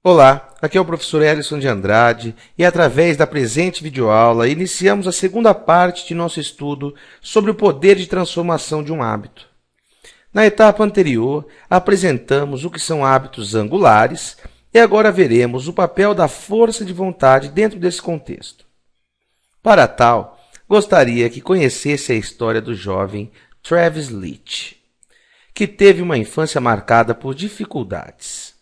Olá, aqui é o professor Elison de Andrade e através da presente videoaula iniciamos a segunda parte de nosso estudo sobre o poder de transformação de um hábito. Na etapa anterior, apresentamos o que são hábitos angulares e agora veremos o papel da força de vontade dentro desse contexto. Para tal, gostaria que conhecesse a história do jovem Travis Leach, que teve uma infância marcada por dificuldades.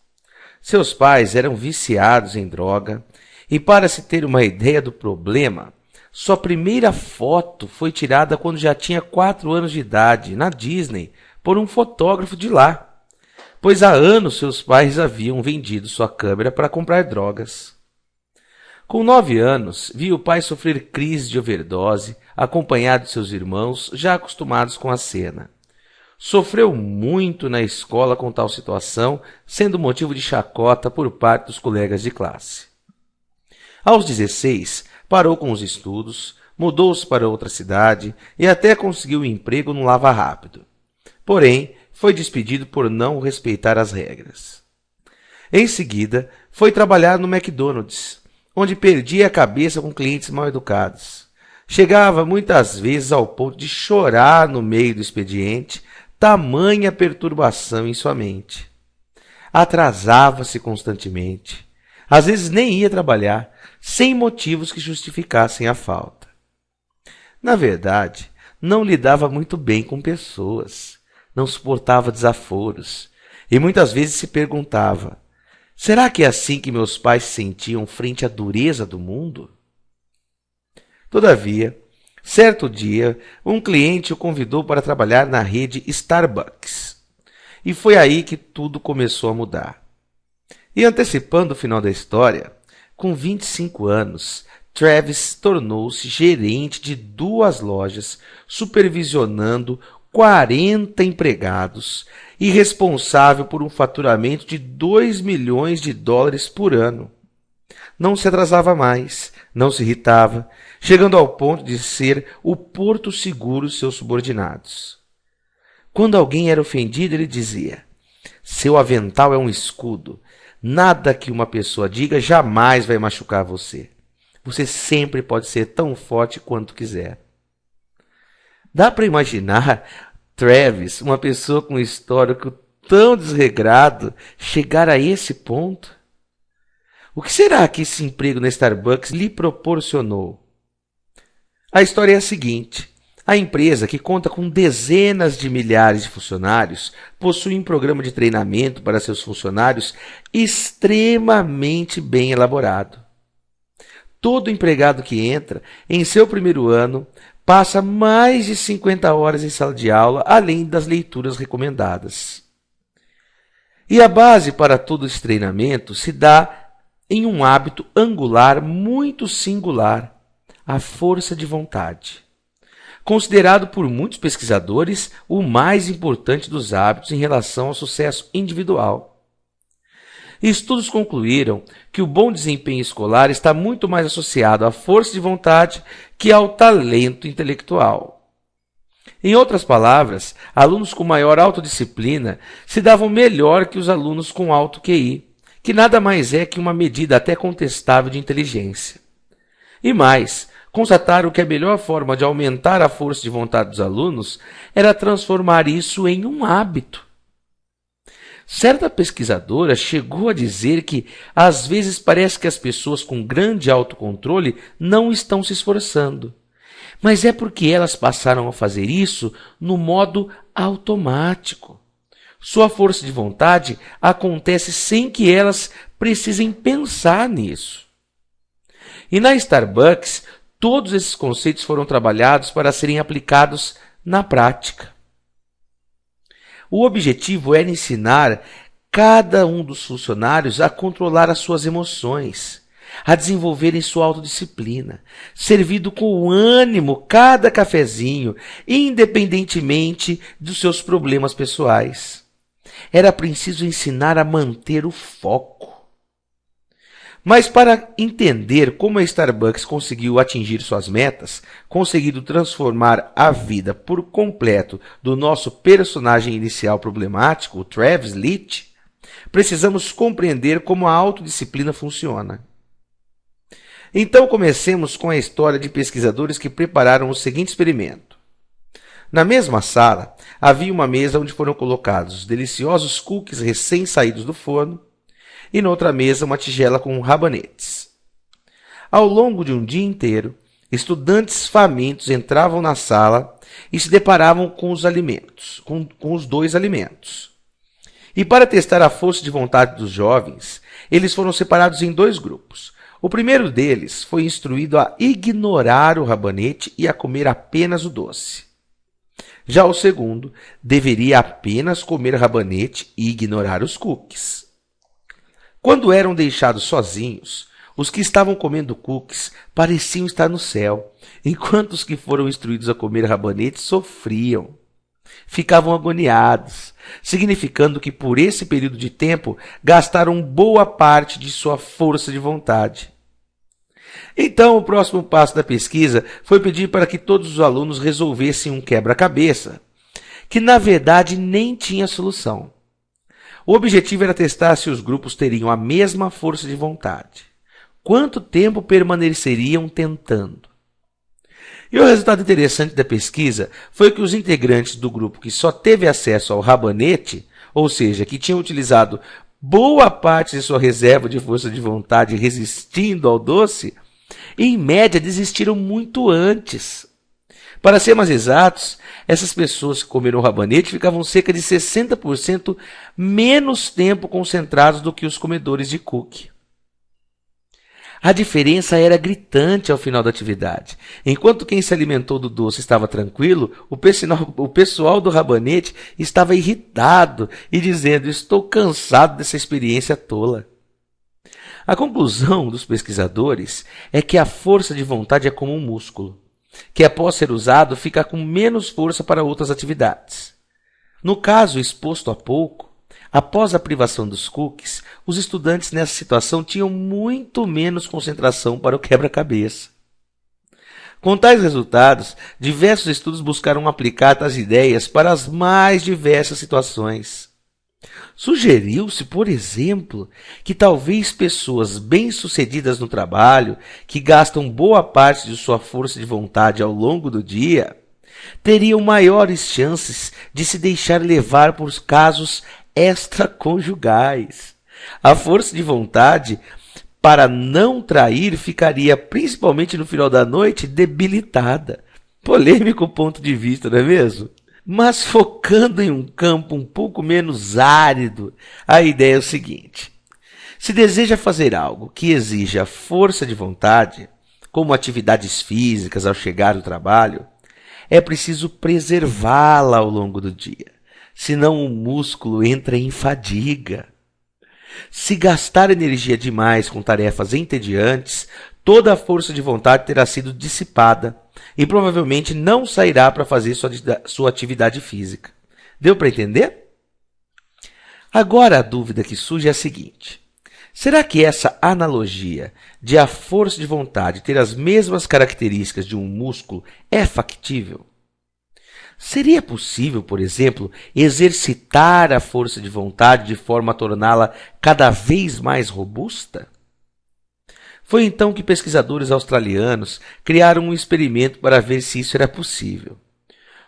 Seus pais eram viciados em droga e, para se ter uma ideia do problema, sua primeira foto foi tirada quando já tinha 4 anos de idade, na Disney, por um fotógrafo de lá, pois há anos seus pais haviam vendido sua câmera para comprar drogas. Com 9 anos, viu o pai sofrer crise de overdose, acompanhado de seus irmãos, já acostumados com a cena. Sofreu muito na escola com tal situação, sendo motivo de chacota por parte dos colegas de classe. Aos 16, parou com os estudos, mudou-se para outra cidade e até conseguiu um emprego no Lava Rápido. Porém, foi despedido por não respeitar as regras. Em seguida, foi trabalhar no McDonald's, onde perdia a cabeça com clientes mal educados. Chegava muitas vezes ao ponto de chorar no meio do expediente, tamanha perturbação em sua mente. Atrasava-se constantemente. Às vezes nem ia trabalhar, sem motivos que justificassem a falta. Na verdade, não lidava muito bem com pessoas, não suportava desaforos e muitas vezes se perguntava: será que é assim que meus pais se sentiam frente à dureza do mundo? Todavia, certo dia, um cliente o convidou para trabalhar na rede Starbucks. E foi aí que tudo começou a mudar. E antecipando o final da história, com 25 anos, Travis tornou-se gerente de 2 lojas, supervisionando 40 empregados e responsável por um faturamento de $2 milhões por ano. Não se atrasava mais, não se irritava, chegando ao ponto de ser o porto seguro de seus subordinados. Quando alguém era ofendido, ele dizia: seu avental é um escudo. Nada que uma pessoa diga jamais vai machucar você. Você sempre pode ser tão forte quanto quiser. Dá para imaginar Travis, uma pessoa com um histórico tão desregrado, chegar a esse ponto? O que será que esse emprego na Starbucks lhe proporcionou? A história é a seguinte: a empresa, que conta com dezenas de milhares de funcionários, possui um programa de treinamento para seus funcionários extremamente bem elaborado. Todo empregado que entra, em seu primeiro ano, passa mais de 50 horas em sala de aula, além das leituras recomendadas. E a base para todo esse treinamento se dá em um hábito angular muito singular: a força de vontade. Considerado por muitos pesquisadores o mais importante dos hábitos em relação ao sucesso individual. Estudos concluíram que o bom desempenho escolar está muito mais associado à força de vontade que ao talento intelectual. Em outras palavras, alunos com maior autodisciplina se davam melhor que os alunos com alto QI, que nada mais é que uma medida até contestável de inteligência. E mais, constataram que a melhor forma de aumentar a força de vontade dos alunos era transformar isso em um hábito. Certa pesquisadora chegou a dizer que, às vezes, parece que as pessoas com grande autocontrole não estão se esforçando, mas é porque elas passaram a fazer isso no modo automático. Sua força de vontade acontece sem que elas precisem pensar nisso. E na Starbucks, todos esses conceitos foram trabalhados para serem aplicados na prática. O objetivo era ensinar cada um dos funcionários a controlar as suas emoções, a desenvolverem sua autodisciplina, servindo com ânimo cada cafezinho, independentemente dos seus problemas pessoais. Era preciso ensinar a manter o foco. Mas para entender como a Starbucks conseguiu atingir suas metas, conseguindo transformar a vida por completo do nosso personagem inicial problemático, o Travis Leach, precisamos compreender como a autodisciplina funciona. Então comecemos com a história de pesquisadores que prepararam o seguinte experimento. Na mesma sala, havia uma mesa onde foram colocados os deliciosos cookies recém-saídos do forno e noutra mesa uma tigela com rabanetes. Ao longo de um dia inteiro, estudantes famintos entravam na sala e se deparavam com os dois alimentos. E para testar a força de vontade dos jovens, eles foram separados em dois grupos. O primeiro deles foi instruído a ignorar o rabanete e a comer apenas o doce. Já o segundo deveria apenas comer rabanete e ignorar os cookies. Quando eram deixados sozinhos, os que estavam comendo cookies pareciam estar no céu, enquanto os que foram instruídos a comer rabanete sofriam. Ficavam agoniados, significando que por esse período de tempo gastaram boa parte de sua força de vontade. Então, o próximo passo da pesquisa foi pedir para que todos os alunos resolvessem um quebra-cabeça, que na verdade nem tinha solução. O objetivo era testar se os grupos teriam a mesma força de vontade. Quanto tempo permaneceriam tentando? E o resultado interessante da pesquisa foi que os integrantes do grupo que só teve acesso ao rabanete, ou seja, que tinham utilizado boa parte de sua reserva de força de vontade resistindo ao doce, em média desistiram muito antes. Para ser mais exatos, essas pessoas que comeram rabanete ficavam cerca de 60% menos tempo concentrados do que os comedores de cookie. A diferença era gritante ao final da atividade. Enquanto quem se alimentou do doce estava tranquilo, o pessoal do rabanete estava irritado e dizendo: estou cansado dessa experiência tola. A conclusão dos pesquisadores é que a força de vontade é como um músculo, que após ser usado fica com menos força para outras atividades. No caso exposto há pouco, após a privação dos cookies, os estudantes nessa situação tinham muito menos concentração para o quebra-cabeça. Com tais resultados, diversos estudos buscaram aplicar tais ideias para as mais diversas situações. Sugeriu-se, por exemplo, que talvez pessoas bem-sucedidas no trabalho, que gastam boa parte de sua força de vontade ao longo do dia, teriam maiores chances de se deixar levar por casos extraconjugais. A força de vontade para não trair ficaria, principalmente no final da noite, debilitada. Polêmico ponto de vista, não é mesmo? Mas focando em um campo um pouco menos árido, a ideia é o seguinte: se deseja fazer algo que exija força de vontade, como atividades físicas ao chegar ao trabalho, é preciso preservá-la ao longo do dia, senão o músculo entra em fadiga. Se gastar energia demais com tarefas entediantes, toda a força de vontade terá sido dissipada e provavelmente não sairá para fazer sua atividade física. Deu para entender? Agora a dúvida que surge é a seguinte: será que essa analogia de a força de vontade ter as mesmas características de um músculo é factível? Seria possível, por exemplo, exercitar a força de vontade de forma a torná-la cada vez mais robusta? Foi então que pesquisadores australianos criaram um experimento para ver se isso era possível.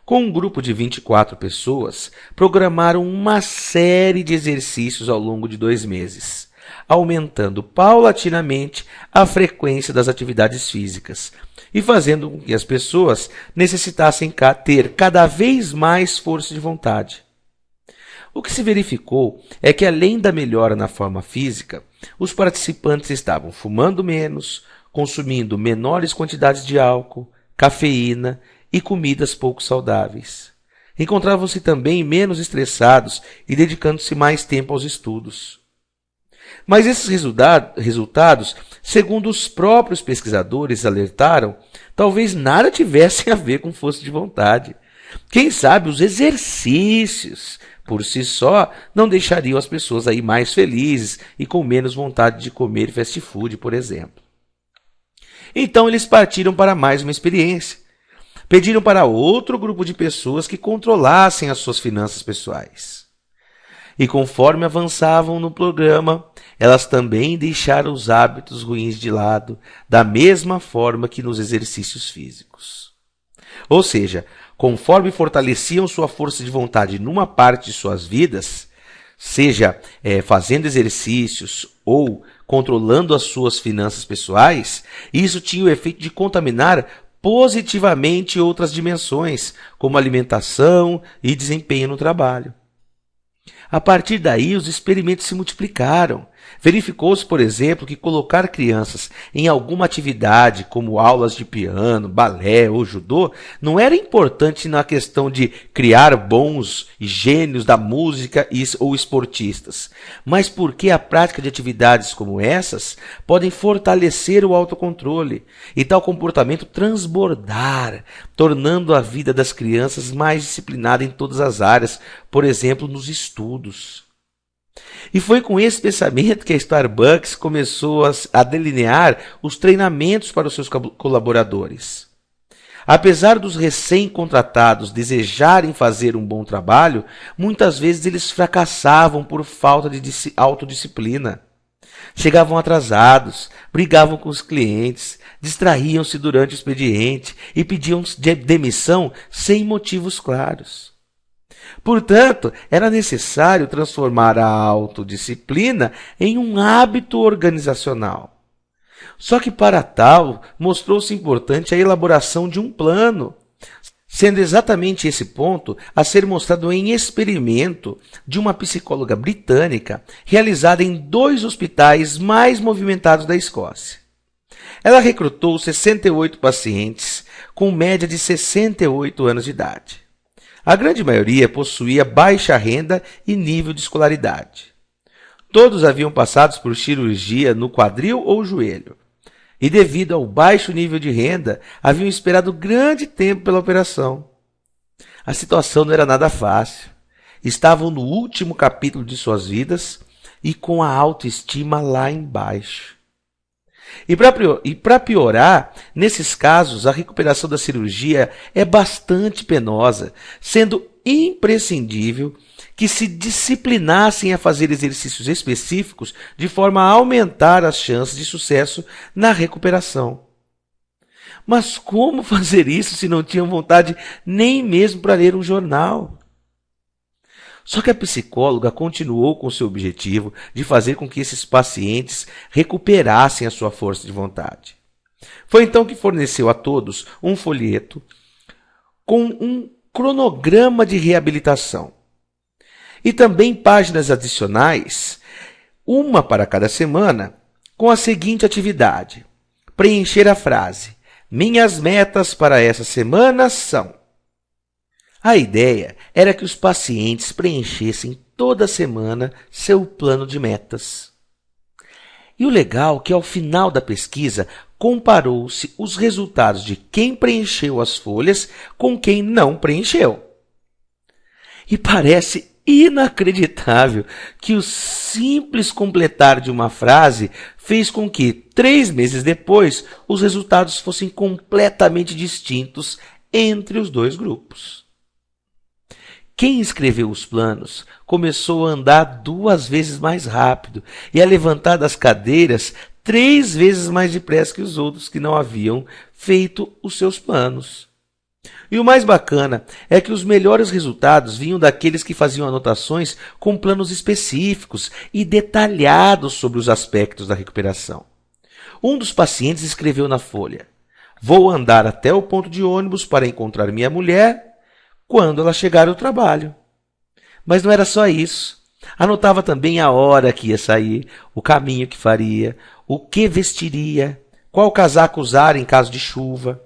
Com um grupo de 24 pessoas, programaram uma série de exercícios ao longo de 2 meses, aumentando paulatinamente a frequência das atividades físicas e fazendo com que as pessoas necessitassem ter cada vez mais força de vontade. O que se verificou é que, além da melhora na forma física, os participantes estavam fumando menos, consumindo menores quantidades de álcool, cafeína e comidas pouco saudáveis. Encontravam-se também menos estressados e dedicando-se mais tempo aos estudos. Mas esses resultados, segundo os próprios pesquisadores alertaram, talvez nada tivessem a ver com força de vontade. Quem sabe os exercícios, por si só, não deixariam as pessoas aí mais felizes e com menos vontade de comer fast food, por exemplo. Então eles partiram para mais uma experiência. Pediram para outro grupo de pessoas que controlassem as suas finanças pessoais. E conforme avançavam no programa, elas também deixaram os hábitos ruins de lado, da mesma forma que nos exercícios físicos. Ou seja, conforme fortaleciam sua força de vontade numa parte de suas vidas, seja fazendo exercícios ou controlando as suas finanças pessoais, isso tinha o efeito de contaminar positivamente outras dimensões, como alimentação e desempenho no trabalho. A partir daí, os experimentos se multiplicaram. Verificou-se, por exemplo, que colocar crianças em alguma atividade, como aulas de piano, balé ou judô, não era importante na questão de criar bons gênios da música ou esportistas, mas porque a prática de atividades como essas podem fortalecer o autocontrole e tal comportamento transbordar, tornando a vida das crianças mais disciplinada em todas as áreas, por exemplo, nos estudos. E foi com esse pensamento que a Starbucks começou a delinear os treinamentos para os seus colaboradores. Apesar dos recém-contratados desejarem fazer um bom trabalho, muitas vezes eles fracassavam por falta de autodisciplina. Chegavam atrasados, brigavam com os clientes, distraíam-se durante o expediente e pediam demissão sem motivos claros. Portanto, era necessário transformar a autodisciplina em um hábito organizacional. Só que para tal, mostrou-se importante a elaboração de um plano, sendo exatamente esse ponto a ser mostrado em experimento de uma psicóloga britânica realizada em 2 hospitais mais movimentados da Escócia. Ela recrutou 68 pacientes com média de 68 anos de idade. A grande maioria possuía baixa renda e nível de escolaridade. Todos haviam passado por cirurgia no quadril ou joelho. E devido ao baixo nível de renda, haviam esperado grande tempo pela operação. A situação não era nada fácil. Estavam no último capítulo de suas vidas e com a autoestima lá embaixo. E para piorar, nesses casos, a recuperação da cirurgia é bastante penosa, sendo imprescindível que se disciplinassem a fazer exercícios específicos de forma a aumentar as chances de sucesso na recuperação. Mas como fazer isso se não tinham vontade nem mesmo para ler um jornal? Só que a psicóloga continuou com seu objetivo de fazer com que esses pacientes recuperassem a sua força de vontade. Foi então que forneceu a todos um folheto com um cronograma de reabilitação e também páginas adicionais, uma para cada semana, com a seguinte atividade: preencher a frase "Minhas metas para essa semana são". A ideia era que os pacientes preenchessem toda semana seu plano de metas. E o legal é que, ao final da pesquisa, comparou-se os resultados de quem preencheu as folhas com quem não preencheu. E parece inacreditável que o simples completar de uma frase fez com que, 3 meses depois, os resultados fossem completamente distintos entre os 2 grupos. Quem escreveu os planos começou a andar 2 vezes mais rápido e a levantar das cadeiras 3 vezes mais depressa que os outros que não haviam feito os seus planos. E o mais bacana é que os melhores resultados vinham daqueles que faziam anotações com planos específicos e detalhados sobre os aspectos da recuperação. Um dos pacientes escreveu na folha: "Vou andar até o ponto de ônibus para encontrar minha mulher quando ela chegar ao trabalho". Mas não era só isso. Anotava também a hora que ia sair, o caminho que faria, o que vestiria, qual casaco usar em caso de chuva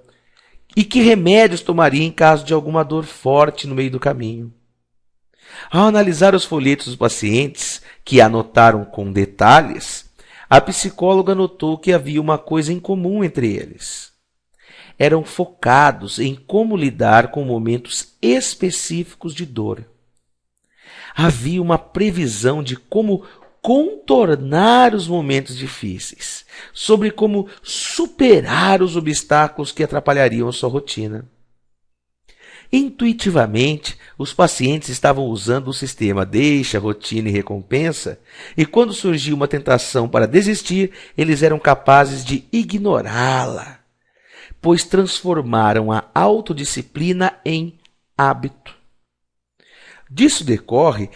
e que remédios tomaria em caso de alguma dor forte no meio do caminho. Ao analisar os folhetos dos pacientes, que anotaram com detalhes, a psicóloga notou que havia uma coisa em comum entre eles. Eram focados em como lidar com momentos específicos de dor. Havia uma previsão de como contornar os momentos difíceis, sobre como superar os obstáculos que atrapalhariam a sua rotina. Intuitivamente, os pacientes estavam usando o sistema deixa, rotina e recompensa, e quando surgia uma tentação para desistir, eles eram capazes de ignorá-la, pois transformaram a autodisciplina em hábito. Disso decorre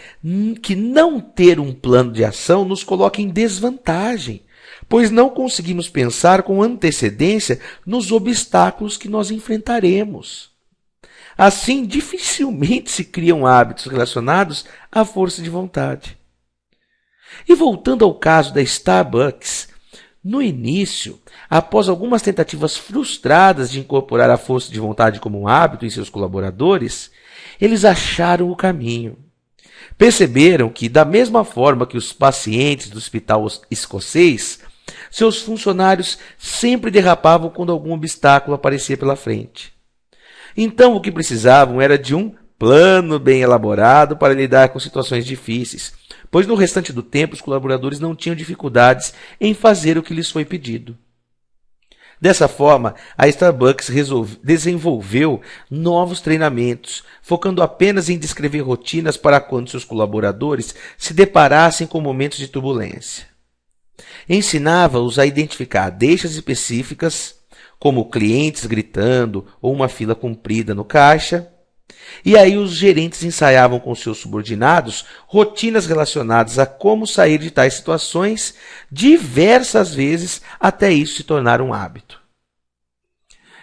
que não ter um plano de ação nos coloca em desvantagem, pois não conseguimos pensar com antecedência nos obstáculos que nós enfrentaremos. Assim, dificilmente se criam hábitos relacionados à força de vontade. E voltando ao caso da Starbucks, no início, após algumas tentativas frustradas de incorporar a força de vontade como um hábito em seus colaboradores, eles acharam o caminho. Perceberam que, da mesma forma que os pacientes do hospital escocês, seus funcionários sempre derrapavam quando algum obstáculo aparecia pela frente. Então, o que precisavam era de um plano bem elaborado para lidar com situações difíceis, pois no restante do tempo os colaboradores não tinham dificuldades em fazer o que lhes foi pedido. Dessa forma, a Starbucks desenvolveu novos treinamentos, focando apenas em descrever rotinas para quando seus colaboradores se deparassem com momentos de turbulência. Ensinava-os a identificar deixas específicas, como clientes gritando ou uma fila comprida no caixa, e aí os gerentes ensaiavam com seus subordinados rotinas relacionadas a como sair de tais situações diversas vezes até isso se tornar um hábito.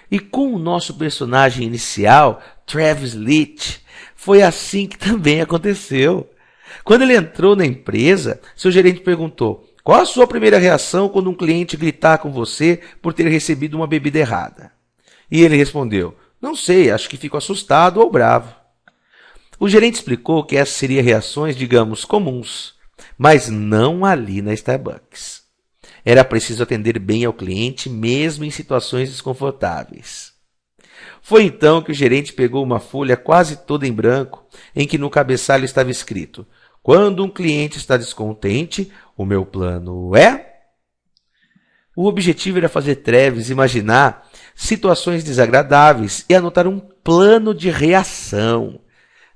E com o nosso personagem inicial, Travis Leach, foi assim que também aconteceu. Quando ele entrou na empresa, seu gerente perguntou: qual a sua primeira reação quando um cliente gritar com você por ter recebido uma bebida errada? E ele respondeu: não sei, acho que fico assustado ou bravo. O gerente explicou que essas seriam reações, digamos, comuns, mas não ali na Starbucks. Era preciso atender bem ao cliente, mesmo em situações desconfortáveis. Foi então que o gerente pegou uma folha quase toda em branco, em que no cabeçalho estava escrito: quando um cliente está descontente, o meu plano é... O objetivo era fazer Travis imaginar situações desagradáveis e anotar um plano de reação,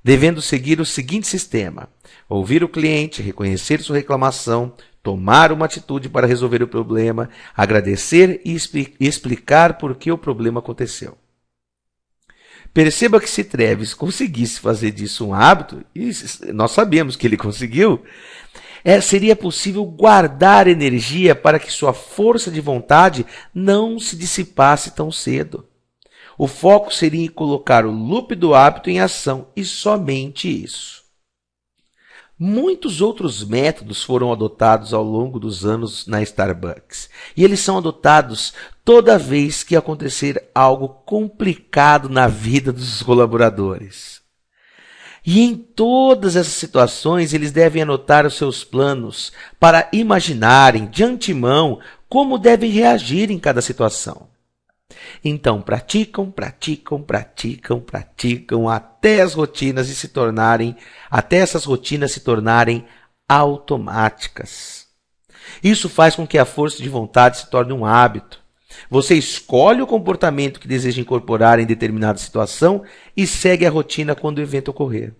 devendo seguir o seguinte sistema: ouvir o cliente, reconhecer sua reclamação, tomar uma atitude para resolver o problema, agradecer e explicar por que o problema aconteceu. Perceba que se Travis conseguisse fazer disso um hábito, e nós sabemos que ele conseguiu, seria possível guardar energia para que sua força de vontade não se dissipasse tão cedo. O foco seria em colocar o loop do hábito em ação, e somente isso. Muitos outros métodos foram adotados ao longo dos anos na Starbucks, e eles são adotados toda vez que acontecer algo complicado na vida dos colaboradores. E em todas essas situações, eles devem anotar os seus planos para imaginarem de antemão como devem reagir em cada situação. Então, praticam até essas rotinas se tornarem automáticas. Isso faz com que a força de vontade se torne um hábito. Você escolhe o comportamento que deseja incorporar em determinada situação e segue a rotina quando o evento ocorrer.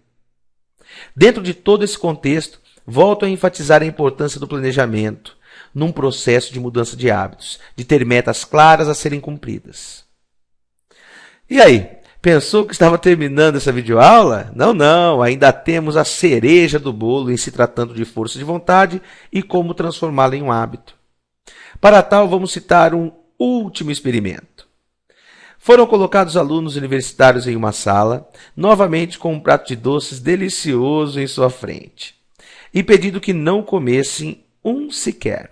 Dentro de todo esse contexto, volto a enfatizar a importância do planejamento num processo de mudança de hábitos, de ter metas claras a serem cumpridas. E aí, pensou que estava terminando essa videoaula? Não, ainda temos a cereja do bolo em se tratando de força de vontade e como transformá-la em um hábito. Para tal, vamos citar um último experimento. Foram colocados alunos universitários em uma sala, novamente com um prato de doces delicioso em sua frente, e pedido que não comessem um sequer.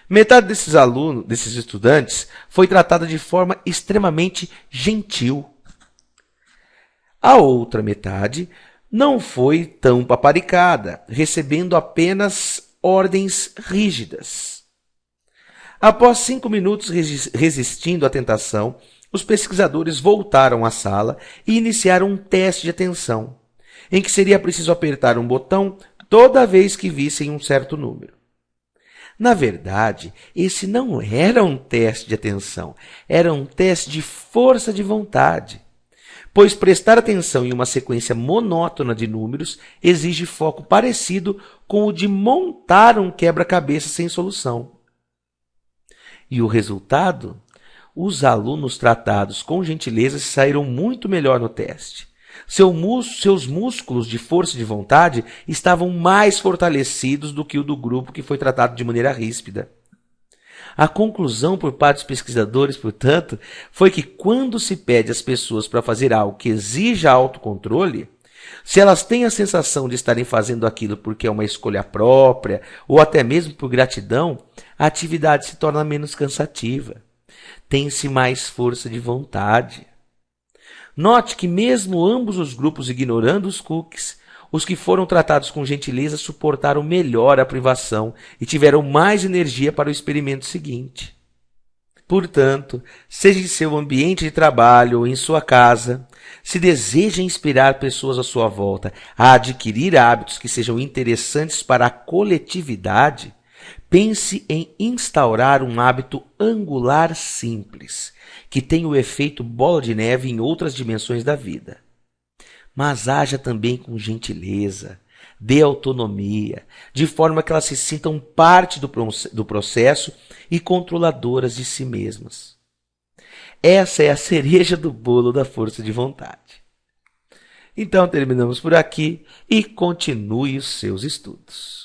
Metade desses estudantes, foi tratada de forma extremamente gentil. A outra metade não foi tão paparicada, recebendo apenas ordens rígidas. Após 5 minutos resistindo à tentação, os pesquisadores voltaram à sala e iniciaram um teste de atenção, em que seria preciso apertar um botão toda vez que vissem um certo número. Na verdade, esse não era um teste de atenção, era um teste de força de vontade, pois prestar atenção em uma sequência monótona de números exige foco parecido com o de montar um quebra-cabeça sem solução. E o resultado? Os alunos tratados com gentileza se saíram muito melhor no teste. Seus músculos de força de vontade estavam mais fortalecidos do que o do grupo que foi tratado de maneira ríspida. A conclusão por parte dos pesquisadores, portanto, foi que quando se pede às pessoas para fazer algo que exija autocontrole, se elas têm a sensação de estarem fazendo aquilo porque é uma escolha própria ou até mesmo por gratidão, a atividade se torna menos cansativa. Tem-se mais força de vontade. Note que mesmo ambos os grupos ignorando os cookies, os que foram tratados com gentileza suportaram melhor a privação e tiveram mais energia para o experimento seguinte. Portanto, seja em seu ambiente de trabalho ou em sua casa, se deseja inspirar pessoas à sua volta a adquirir hábitos que sejam interessantes para a coletividade, pense em instaurar um hábito angular simples, que tenha o efeito bola de neve em outras dimensões da vida. Mas haja também com gentileza, dê autonomia, de forma que elas se sintam parte do processo e controladoras de si mesmas. Essa é a cereja do bolo da força de vontade. Então terminamos por aqui e continue os seus estudos.